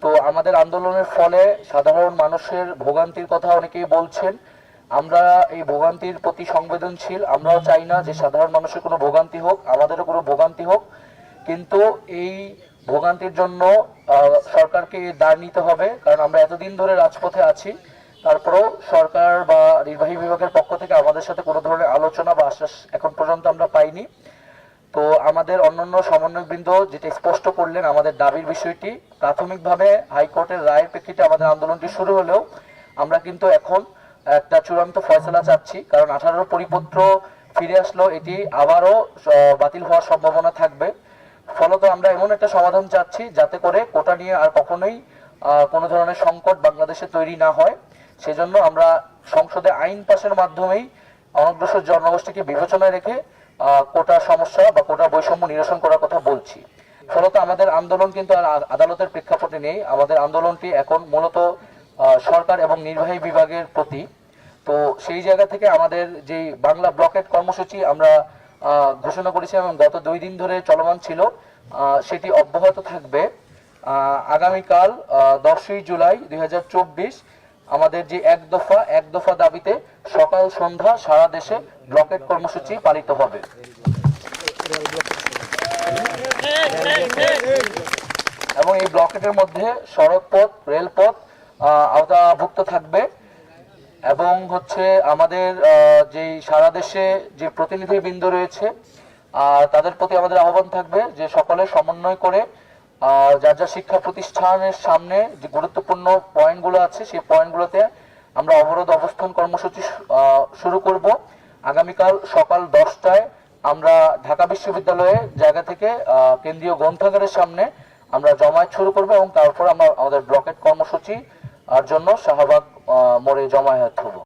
তো আমাদের আন্দোলনের ফলে সাধারণ মানুষের ভোগান্তির কথা অনেকেই বলছেন। আমরা এই ভোগান্তির প্রতি সংবেদনশীল। আমরাও চাই না যে সাধারণ মানুষের কোনো ভোগান্তি হোক, আমাদেরও কোনো ভোগান্তি হোক। কিন্তু এই ভোগান্তির জন্য সরকারকে দায় নিতে হবে, কারণ আমরা এতদিন ধরে রাজপথে আছি। তারপরেও সরকার বা নির্বাহী বিভাগের পক্ষ থেকে আমাদের সাথে কোনো ধরনের আলোচনা বা আশ্বাস এখন পর্যন্ত আমরা পাইনি। তো আমাদের অন্যান্য সমন্বয়বৃন্দ যেটা স্পষ্ট করলেন আমাদের দাবির বিষয়টি, প্রাথমিকভাবে হাইকোর্টের রায়ের প্রেক্ষিতে আমাদের আন্দোলনটি শুরু হলেও আমরা কিন্তু এখন একটা চূড়ান্ত ফয়সলা চাচ্ছি, কারণ 18 পরিপত্র ফিরে আসলেও এটি আবারও বাতিল হওয়ার সম্ভাবনা থাকবে। ফলত আমরা এমন একটা সমাধান চাচ্ছি যাতে করে কোটা নিয়ে আর কখনোই কোনো ধরনের সংকট বাংলাদেশে তৈরি না হয়। সেজন্য আমরা সংসদে আইন পাশের মাধ্যমেই অনগ্রসর জনগোষ্ঠীকে বিবেচনায় রেখে কোটা সমস্যা বা কোটা বৈষম্য নিরসন করার কথা বলছি। ফলত আমাদের আন্দোলন কিন্তু আর আদালতের প্রেক্ষাপটে নেই। আমাদের আন্দোলনটি এখন মূলত সরকার এবং নির্বাহী বিভাগের প্রতি। তো সেই জায়গা থেকে আমাদের যে বাংলা ব্লকেট কর্মসূচি আমরা ঘোষণা করেছি এবং গত 2 দিন ধরে চলমান ছিল, সেটি অব্যাহত থাকবে। আগামীকাল 10ই জুলাই 2024 আমাদের যে এক দফা দাবিতে সকাল সন্ধ্যা সারা দেশে ব্লকেট কর্মসূচি পালিত হবে। এবং এই ব্লকেটের মধ্যে সড়কপথ, রেলপথ আওতাভুক্ত থাকবে। এবং আমাদের যে সারা দেশে যে প্রতিনিধিবৃন্দ রয়েছে তাদের প্রতি আমাদের আহ্বান থাকবে যে সকলে সমন্বয় করে যার যার শিক্ষা প্রতিষ্ঠানের সামনে যে গুরুত্বপূর্ণ পয়েন্টগুলো আছে সেই পয়েন্টগুলোতে আমরা অবরোধ অবস্থান কর্মসূচি শুরু করব। আগামীকাল সকাল 10টায় আমরা ঢাকা বিশ্ববিদ্যালয়ের জায়গা থেকে কেন্দ্রীয় গ্রন্থাগারের সামনে আমরা জমায়েত শুরু করব এবং তারপর আমরা আমাদের ব্লকেট কর্মসূচি আর জন্য শাহবাগ মোড়ে জমায়েত হব।